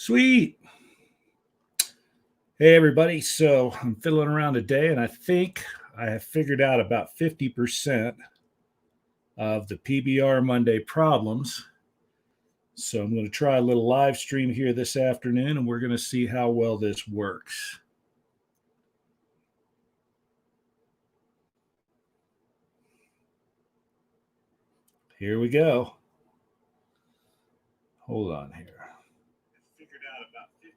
Sweet. Hey, everybody. So I'm fiddling around today, and I think I have figured out about 50% of the PBR Monday problems. So I'm going to try a little live stream here this afternoon, and we're going to see how well this works. Here we go. Hold on here. Figured out about 50%.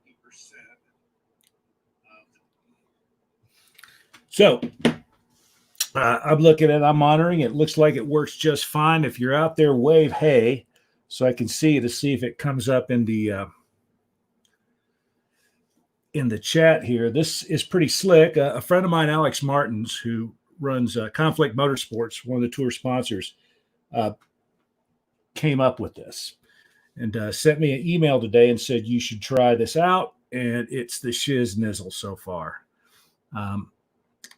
So I'm looking at it, I'm monitoring. It looks like it works just fine. If you're out there, wave hey, so I can see if it comes up in the chat here. This is pretty slick. A friend of mine, Alex Martins, who runs Conflict Motorsports, one of the tour sponsors, came up with this and sent me an email today and said you should try this out. And it's the shiz nizzle so far.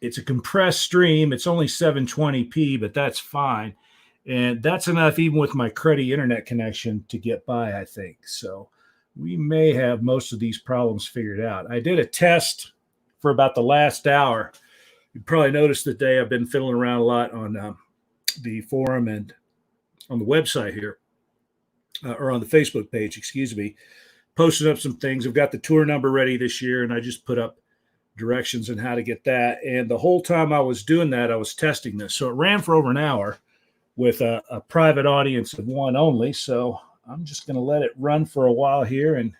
It's a compressed stream. It's only 720p, but that's fine. And that's enough even with my cruddy internet connection to get by, I think. So we may have most of these problems figured out. I did a test for about the last hour. You probably noticed today I've been fiddling around a lot on the forum and on the website here, or on the Facebook page, excuse me, posting up some things. I've got the tour number ready this year, and I just put up directions on how to get that. And the whole time I was doing that, I was testing this. So it ran for over an hour with a private audience of one only. So I'm just going to let it run for a while here and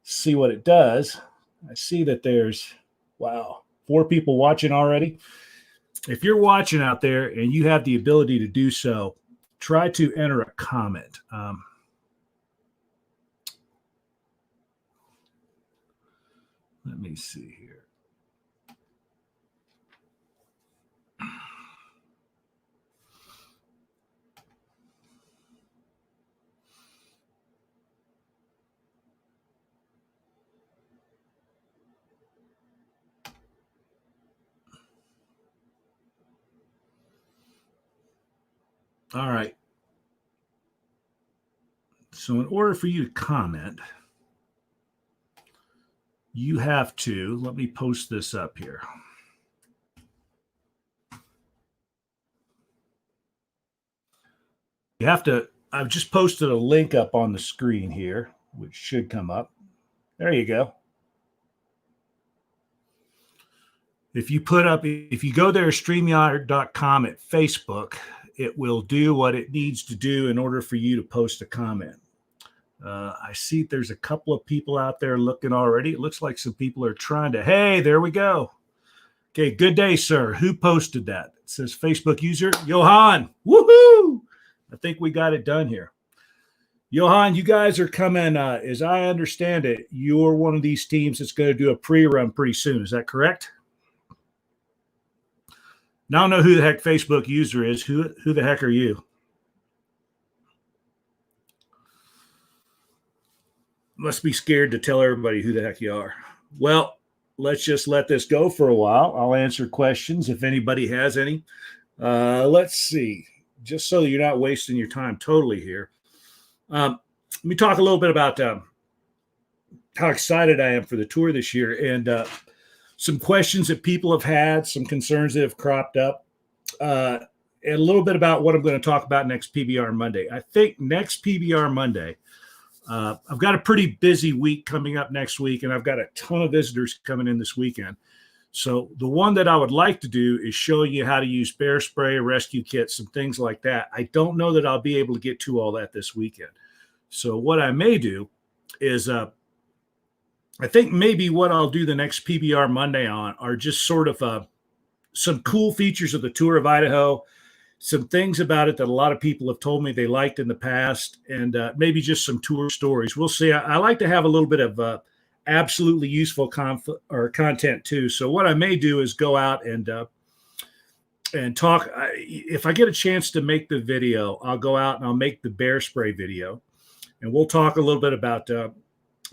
see what it does. I see that there's, 4 people watching already. If you're watching out there and you have the ability to do so, try to enter a comment. Let me see here. All right. So in order for you to comment, you have to, let me post this up here. You have to, I've just posted a link up on the screen here, which should come up. There you go. If you go there, StreamYard.com at Facebook, it will do what it needs to do in order for you to post a comment. I see there's a couple of people out there looking already. It looks like some people are trying to, hey, there we go. Okay, good day, sir. Who posted that? It says Facebook user, Johan. Woohoo! I think we got it done here. Johan, you guys are coming, as I understand it, you're one of these teams that's going to do a pre-run pretty soon. Is that correct? Now I don't know who the heck Facebook user is. Who the heck are you? Must be scared to tell everybody who the heck you are. Well, let's just let this go for a while. I'll answer questions if anybody has any. Let's see. Just so you're not wasting your time totally here. Let me talk a little bit about how excited I am for the tour this year and some questions that people have had, some concerns that have cropped up, and a little bit about what I'm going to talk about next PBR Monday. I think next PBR Monday, I've got a pretty busy week coming up next week, and I've got a ton of visitors coming in this weekend. So the one that I would like to do is show you how to use bear spray, rescue kits, some things like that. I don't know that I'll be able to get to all that this weekend. So what I may do is I think maybe what I'll do the next PBR Monday on are just sort of some cool features of the Tour of Idaho, some things about it that a lot of people have told me they liked in the past, and maybe just some tour stories. We'll see. I like to have a little bit of absolutely useful content too. So what I may do is go out and talk. If I get a chance to make the video, I'll go out and I'll make the bear spray video, and we'll talk a little bit about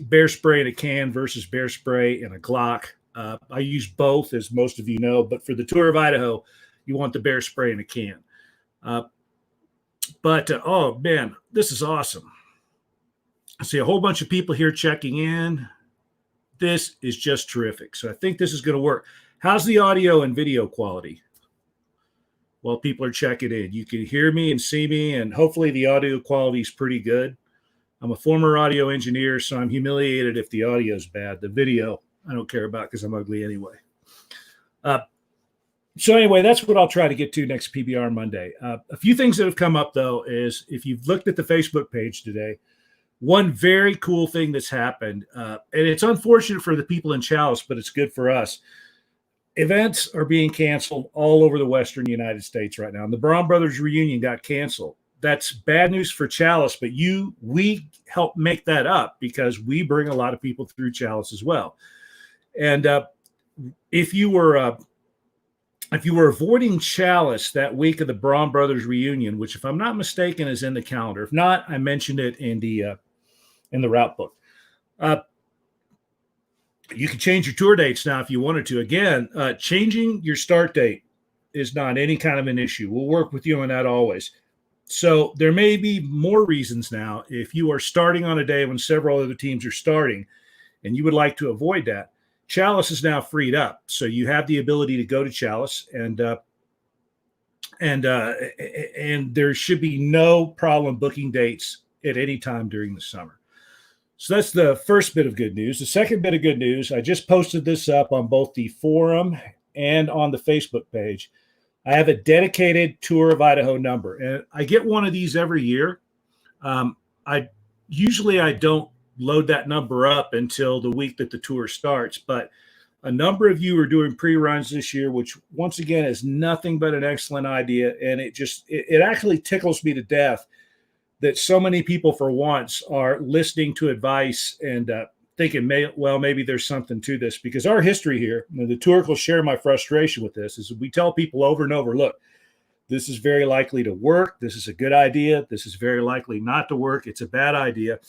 bear spray in a can versus bear spray in a Glock. I use both, as most of you know, but for the Tour of Idaho, you want the bear spray in a can. Oh man, this is awesome. I see a whole bunch of people here checking in. This is just terrific. So I think this is going to work. How's the audio and video quality? While people are checking in, you can hear me and see me, and hopefully the audio quality is pretty good. I'm a former audio engineer, so I'm humiliated if the audio is bad. The video, I don't care about because I'm ugly anyway. So anyway, that's what I'll try to get to next PBR Monday. A few things that have come up, though, is if you've looked at the Facebook page today, one very cool thing that's happened, and it's unfortunate for the people in Chalice, but it's good for us. Events are being canceled all over the Western United States right now. And the Braun Brothers reunion got canceled. That's bad news for Chalice, but we help make that up because we bring a lot of people through Chalice as well. And if you were avoiding Chalice that week of the Braun Brothers reunion, which, if I'm not mistaken, is in the calendar. If not, I mentioned it in the route book. You can change your tour dates now if you wanted to. Again, changing your start date is not any kind of an issue. We'll work with you on that always. So there may be more reasons now if you are starting on a day when several other teams are starting and you would like to avoid that. Chalice is now freed up. So you have the ability to go to Chalice and there should be no problem booking dates at any time during the summer. So that's the first bit of good news. The second bit of good news, I just posted this up on both the forum and on the Facebook page. I have a dedicated Tour of Idaho number, and I get one of these every year. I don't load that number up until the week that the tour starts, but a number of you are doing pre-runs this year, which once again is nothing but an excellent idea, and it actually tickles me to death that so many people for once are listening to advice and thinking, maybe there's something to this, because our history here, and the tour will share my frustration with this, is we tell people over and over, look, this is very likely to work. This is a good idea. This is very likely not to work. It's a bad idea.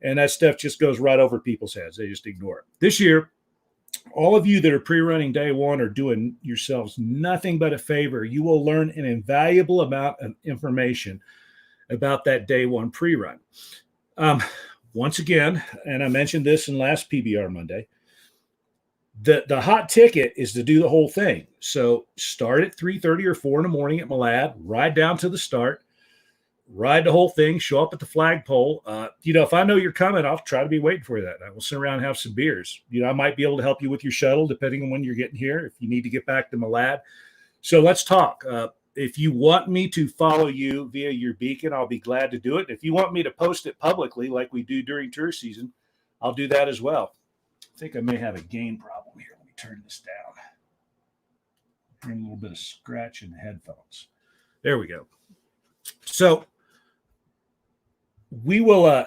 And that stuff just goes right over people's heads. They just ignore it. This year, all of you that are pre-running day one are doing yourselves nothing but a favor. You will learn an invaluable amount of information about that day one pre-run. Once again, and I mentioned this in last PBR Monday, the hot ticket is to do the whole thing. So start at 3:30 or 4 in the morning at Malad, ride down to the start, ride the whole thing, show up at the flagpole. If I know you're coming, I'll try to be waiting for you that night. We'll sit around and have some beers. I might be able to help you with your shuttle, depending on when you're getting here, if you need to get back to Malad. So let's talk. If you want me to follow you via your beacon, I'll be glad to do it. If you want me to post it publicly like we do during tour season, I'll do that as well. I think I may have a gain problem here. Let me turn this down. Hearing a little bit of scratch in the headphones. There we go. So we will,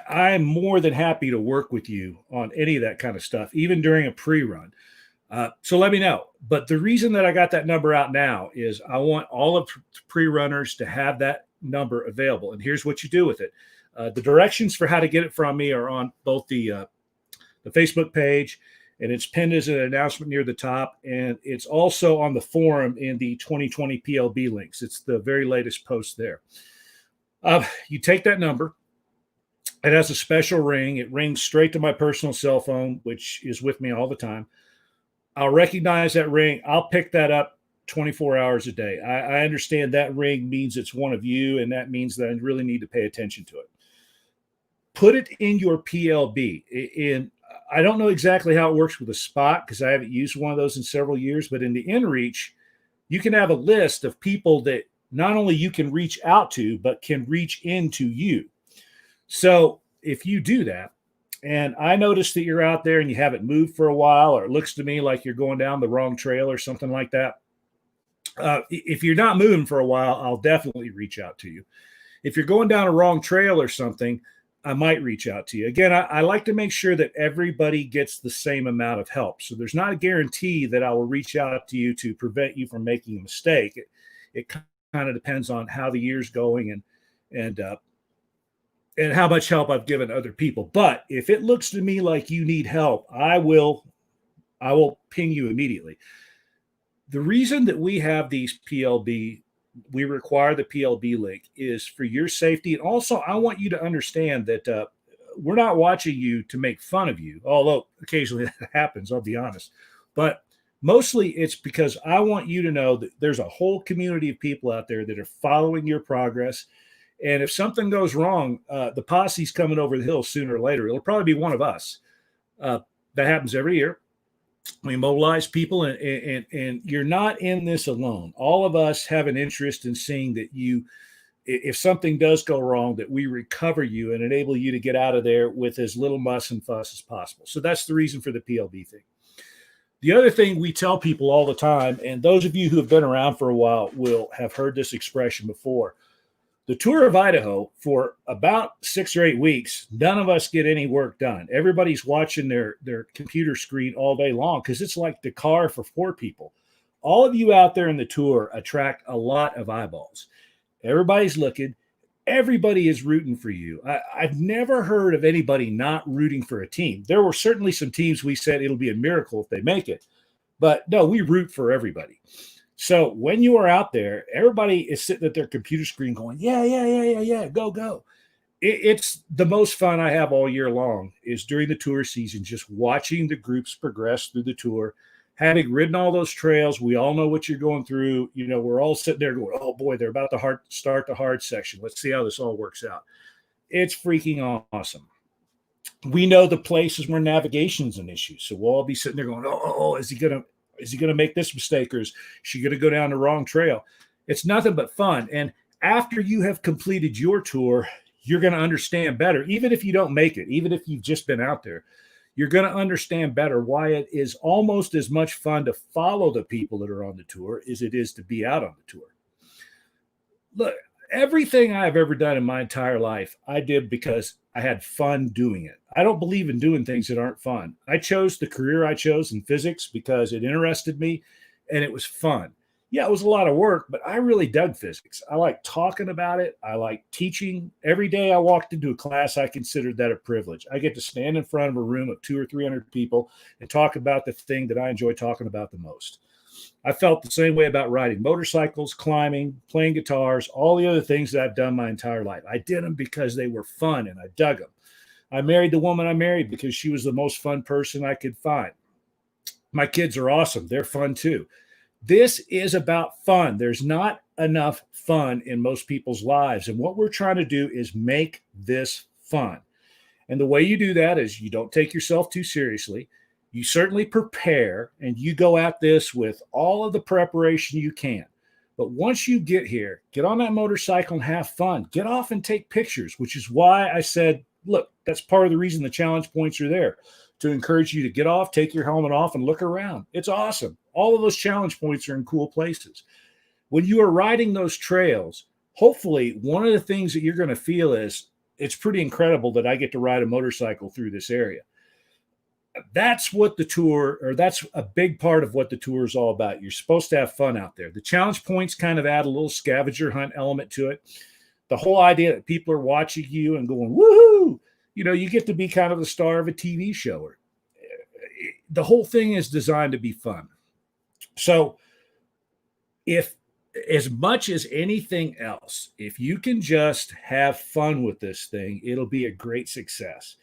I'm more than happy to work with you on any of that kind of stuff, even during a pre-run. So let me know. But the reason that I got that number out now is I want all of pre-runners to have that number available. And here's what you do with it. The directions for how to get it from me are on both the Facebook page, and it's pinned as an announcement near the top. And it's also on the forum in the 2020 PLB links. It's the very latest post there. You take that number. It has a special ring. It rings straight to my personal cell phone, which is with me all the time. I'll recognize that ring. I'll pick that up 24 hours a day. I understand that ring means it's one of you, and that means that I really need to pay attention to it. Put it in your PLB. I don't know exactly how it works with a spot because I haven't used one of those in several years, but in the InReach, you can have a list of people that not only you can reach out to, but can reach into you. So if you do that, and I notice that you're out there and you haven't moved for a while, or it looks to me like you're going down the wrong trail or something like that. If you're not moving for a while, I'll definitely reach out to you. If you're going down a wrong trail or something, I might reach out to you. Again, I like to make sure that everybody gets the same amount of help. So there's not a guarantee that I will reach out to you to prevent you from making a mistake. It kind of depends on how the year's going and how much help I've given other people. But if it looks to me like you need help, I will ping you immediately. The reason that we have these PLB, we require the PLB link, is for your safety. And also, I want you to understand that we're not watching you to make fun of you, although occasionally that happens, I'll be honest. But mostly it's because I want you to know that there's a whole community of people out there that are following your progress. And if something goes wrong, the posse's coming over the hill sooner or later. It'll probably be one of us. That happens every year. We mobilize people, and you're not in this alone. All of us have an interest in seeing that you, if something does go wrong, that we recover you and enable you to get out of there with as little muss and fuss as possible. So that's the reason for the PLB thing. The other thing we tell people all the time, and those of you who have been around for a while will have heard this expression before. The tour of Idaho, for about 6 or 8 weeks, none of us get any work done. Everybody's watching their computer screen all day long because it's like the car for 4 people. All of you out there in the tour attract a lot of eyeballs. Everybody's looking. Everybody is rooting for you. I've never heard of anybody not rooting for a team. There were certainly some teams we said it'll be a miracle if they make it. But no, we root for everybody. So when you are out there, everybody is sitting at their computer screen going, yeah, go. It's the most fun I have all year long is during the tour season, just watching the groups progress through the tour, having ridden all those trails. We all know what you're going through. You know, we're all sitting there going, oh boy, they're about to start the hard section. Let's see how this all works out. It's freaking awesome. We know the places where navigation's an issue. So we'll all be sitting there going, oh, is he going to make this mistake, or is she going to go down the wrong trail? It's nothing but fun. And after you have completed your tour, you're going to understand better, even if you don't make it, even if you've just been out there, you're going to understand better why it is almost as much fun to follow the people that are on the tour as it is to be out on the tour. Look, everything I've ever done in my entire life, I did because I had fun doing it. I don't believe in doing things that aren't fun. I chose the career I chose in physics because it interested me and it was fun. Yeah, it was a lot of work, but I really dug physics. I like talking about it. I like teaching. Every day I walked into a class, I considered that a privilege. I get to stand in front of a room of 200 or 300 people and talk about the thing that I enjoy talking about the most. I felt the same way about riding motorcycles, climbing, playing guitars, all the other things that I've done my entire life. I did them because they were fun and I dug them. I married the woman I married because she was the most fun person I could find. My kids are awesome. They're fun too. This is about fun. There's not enough fun in most people's lives. And what we're trying to do is make this fun. And the way you do that is you don't take yourself too seriously. You certainly prepare and you go at this with all of the preparation you can. But once you get here, get on that motorcycle and have fun. Get off and take pictures, which is why I said, look, that's part of the reason the challenge points are there, to encourage you to get off, take your helmet off, and look around. It's awesome. All of those challenge points are in cool places. When you are riding those trails, hopefully one of the things that you're going to feel is, it's pretty incredible that I get to ride a motorcycle through this area. That's what the tour, or that's a big part of what the tour is all about. You're supposed to have fun out there. The challenge points kind of add a little scavenger hunt element to it. The whole idea that people are watching you and going, woohoo, you know, you get to be kind of the star of a TV show. Or the whole thing is designed to be fun. So if, as much as anything else, if you can just have fun with this thing, it'll be a great success.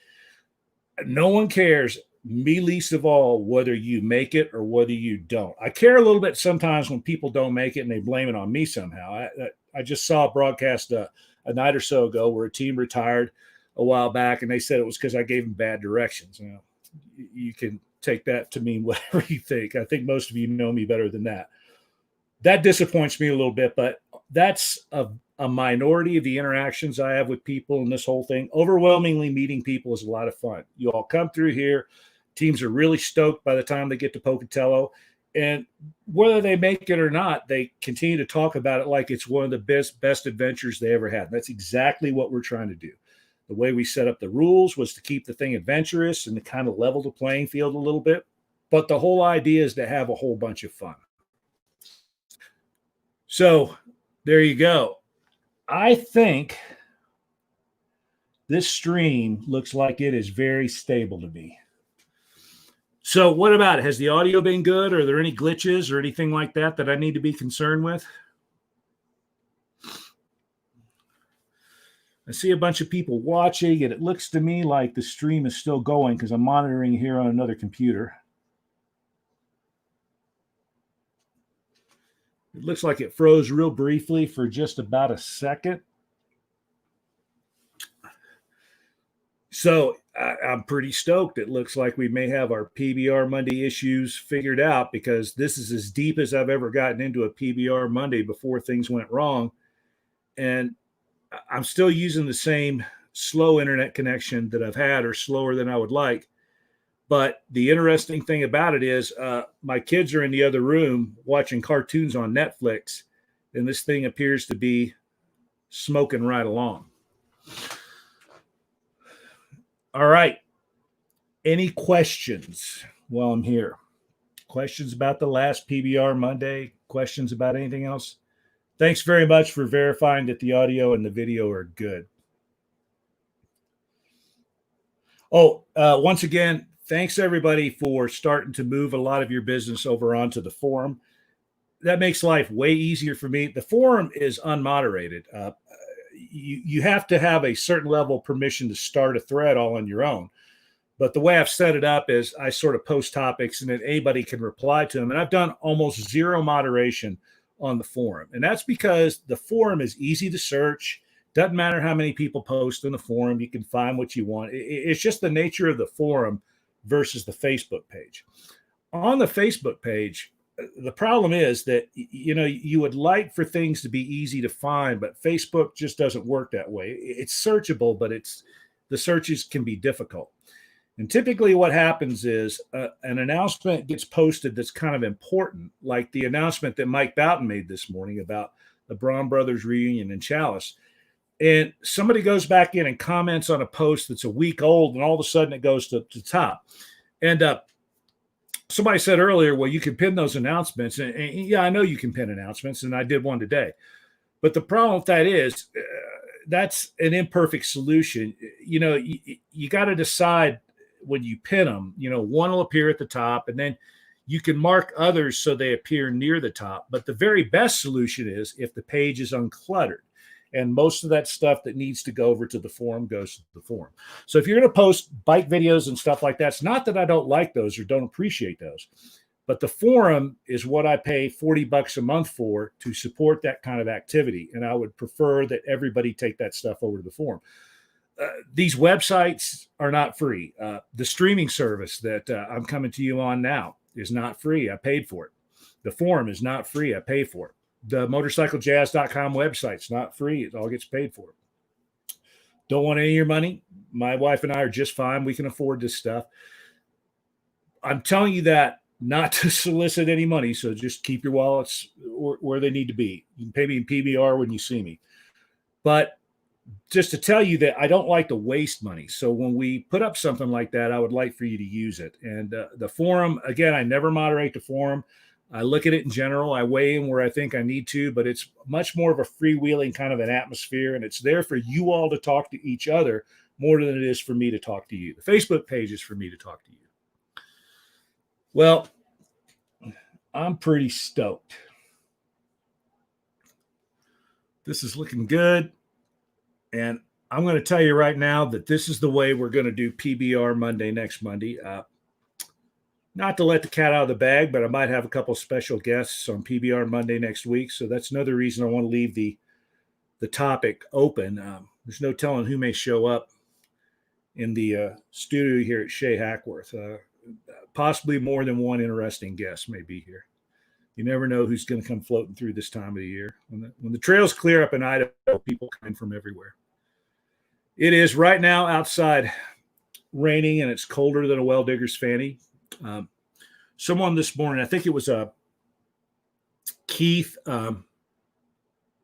No one cares, me least of all, whether you make it or whether you don't. I care a little bit sometimes when people don't make it and they blame it on me somehow. I just saw a broadcast a night or so ago where a team retired a while back, and they said it was because I gave them bad directions. You know, you can take that to mean whatever you think. I think most of you know me better than that. That disappoints me a little bit, but that's a minority of the interactions I have with people in this whole thing. Overwhelmingly, meeting people is a lot of fun. You all come through here. Teams are really stoked by the time they get to Pocatello. And whether they make it or not, they continue to talk about it like it's one of the best adventures they ever had. And that's exactly what we're trying to do. The way we set up the rules was to keep the thing adventurous and to kind of level the playing field a little bit. But the whole idea is to have a whole bunch of fun. So there you go. I think this stream looks like it is very stable to me. So what about it? Has the audio been good? Are there any glitches or anything like that that I need to be concerned with? I see a bunch of people watching, and it looks to me like the stream is still going because I'm monitoring here on another computer. It looks like it froze real briefly for just about a second. So I'm pretty stoked. It looks like we may have our PBR Monday issues figured out, because this is as deep as I've ever gotten into a PBR Monday before things went wrong. And I'm still using the same slow internet connection that I've had, or slower than I would like. But the interesting thing about it is my kids are in the other room watching cartoons on Netflix, and this thing appears to be smoking right along. All right. Any questions while I'm here? Questions about the last PBR Monday? Questions about anything else? Thanks very much for verifying that the audio and the video are good. Oh, once again, thanks everybody for starting to move a lot of your business over onto the forum. That makes life way easier for me. The forum is unmoderated. You have to have a certain level of permission to start a thread all on your own. But the way I've set it up is I sort of post topics, and then anybody can reply to them. And I've done almost zero moderation on the forum. And that's because the forum is easy to search. Doesn't matter how many people post in the forum. You can find what you want. It's just the nature of the forum versus the Facebook page. On the Facebook page, the problem is that, you know, you would like for things to be easy to find, but Facebook just doesn't work that way. It's searchable, but the searches can be difficult. And typically what happens is an announcement gets posted that's kind of important, like the announcement that Mike Boughton made this morning about the Braun Brothers reunion in Chalice. And somebody goes back in and comments on a post that's a week old, and all of a sudden it goes to the top. And somebody said earlier, well, you can pin those announcements. And yeah, I know you can pin announcements, and I did one today. But the problem with that is that's an imperfect solution. You know, you got to decide when you pin them, you know, one will appear at the top, and then you can mark others so they appear near the top. But the very best solution is if the page is uncluttered. And most of that stuff that needs to go over to the forum goes to the forum. So if you're going to post bike videos and stuff like that, it's not that I don't like those or don't appreciate those, but the forum is what I pay $40 a month for to support that kind of activity. And I would prefer that everybody take that stuff over to the forum. These websites are not free. The streaming service that I'm coming to you on now is not free. I paid for it. The forum is not free. I pay for it. The motorcyclejazz.com website's not free. It all gets paid for. Don't want any of your money. My wife and I are just fine. We can afford this stuff. I'm telling you that not to solicit any money, so just keep your wallets where they need to be. You can pay me in PBR when you see me. But just to tell you that I don't like to waste money. So when we put up something like that, I would like for you to use it. And the forum, again, I never moderate the forum. I look at it in general. I weigh in where I think I need to, but it's much more of a freewheeling kind of an atmosphere. And it's there for you all to talk to each other more than it is for me to talk to you. The Facebook page is for me to talk to you. Well, I'm pretty stoked. This is looking good. And I'm going to tell you right now that this is the way we're going to do PBR Monday next Monday. Not to let the cat out of the bag, but I might have a couple special guests on PBR Monday next week. So that's another reason I want to leave the topic open. There's no telling who may show up in the studio here at Shea Hackworth. Possibly more than one interesting guest may be here. You never know who's going to come floating through this time of the year. When the trails clear up in Idaho, people come in from everywhere. It is right now outside raining, and it's colder than a well digger's fanny. Someone this morning, I think it was Keith,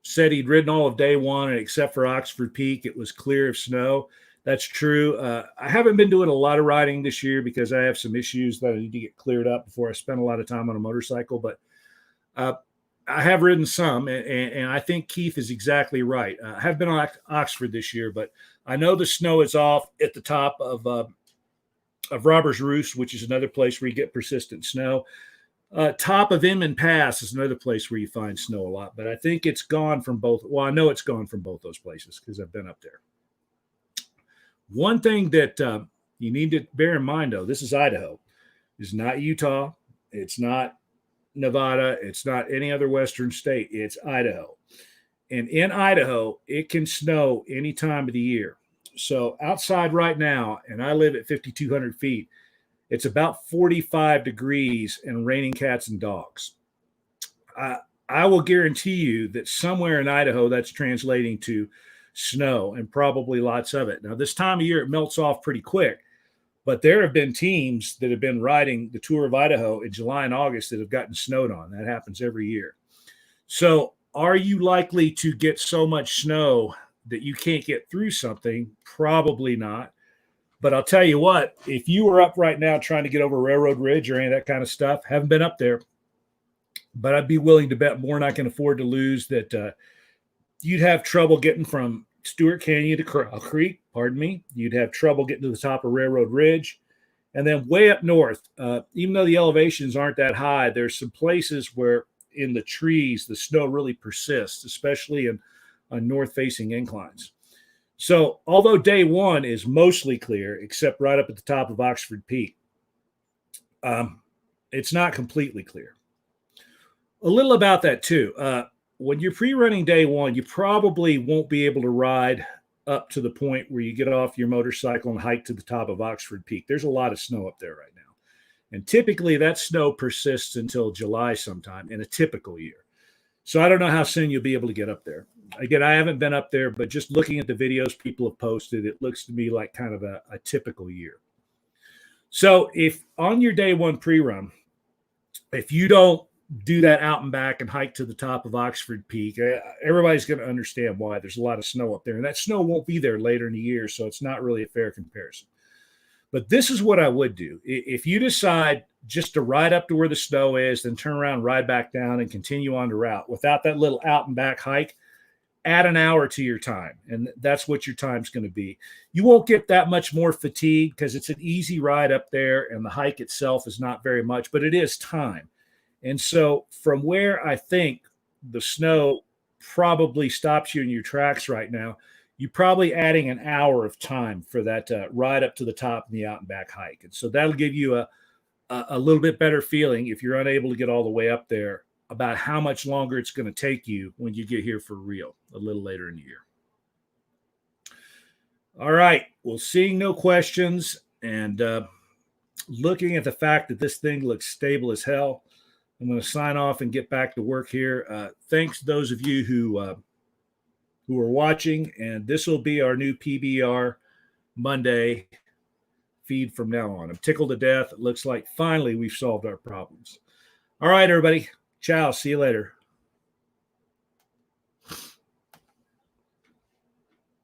said he'd ridden all of day one, and except for Oxford Peak, it was clear of snow. That's true. I haven't been doing a lot of riding this year because I have some issues that I need to get cleared up before I spend a lot of time on a motorcycle. But I have ridden some, and I think Keith is exactly right. I have been on Oxford this year, but I know the snow is off at the top of Robber's Roost, which is another place where you get persistent snow. Top of Inman Pass is another place where you find snow a lot, but I think it's gone from both. Well, I know it's gone from both those places because I've been up there. One thing that you need to bear in mind, though, this is Idaho. It's not Utah. It's not Nevada. It's not any other Western state. It's Idaho. And in Idaho, it can snow any time of the year. So outside right now, and I live at 5,200 feet, it's about 45 degrees and raining cats and dogs. I will guarantee you that somewhere in Idaho that's translating to snow and probably lots of it. Now, this time of year, it melts off pretty quick, but there have been teams that have been riding the Tour of Idaho in July and August that have gotten snowed on. That happens every year. So, are you likely to get so much snow that you can't get through something? Probably not. But I'll tell you what, if you were up right now trying to get over Railroad Ridge or any of that kind of stuff, haven't been up there, but I'd be willing to bet more than I can afford to lose that you'd have trouble getting from Stewart Canyon to Corral Creek. Pardon me. You'd have trouble getting to the top of Railroad Ridge. And then way up north, even though the elevations aren't that high, there's some places where in the trees the snow really persists, especially in on north-facing inclines. So although day one is mostly clear, except right up at the top of Oxford Peak, it's not completely clear. A little about that too. When you're pre-running day one, you probably won't be able to ride up to the point where you get off your motorcycle and hike to the top of Oxford Peak. There's a lot of snow up there right now. And typically that snow persists until July sometime in a typical year. So I don't know how soon you'll be able to get up there. Again, I haven't been up there, but just looking at the videos people have posted, it looks to me like kind of a typical year. So if on your day one pre-run, if you don't do that out and back and hike to the top of Oxford Peak, everybody's going to understand why. There's a lot of snow up there, and that snow won't be there later in the year, so it's not really a fair comparison. But this is what I would do. If you decide just to ride up to where the snow is, then turn around, ride back down, and continue on the route without that little out and back hike, add an hour to your time, and that's what your time's going to be. You won't get that much more fatigue because it's an easy ride up there, and the hike itself is not very much, but it is time. And so from where I think the snow probably stops you in your tracks right now, you're probably adding an hour of time for that ride up to the top and the out and back hike. And so that'll give you a little bit better feeling if you're unable to get all the way up there about how much longer it's going to take you when you get here for real a little later in the year. All right. Well, seeing no questions and looking at the fact that this thing looks stable as hell, I'm going to sign off and get back to work here. Thanks to those of you who are watching, and this will be our new PBR Monday feed from now on. I'm tickled to death. It looks like finally we've solved our problems. All right, everybody. Ciao. See you later.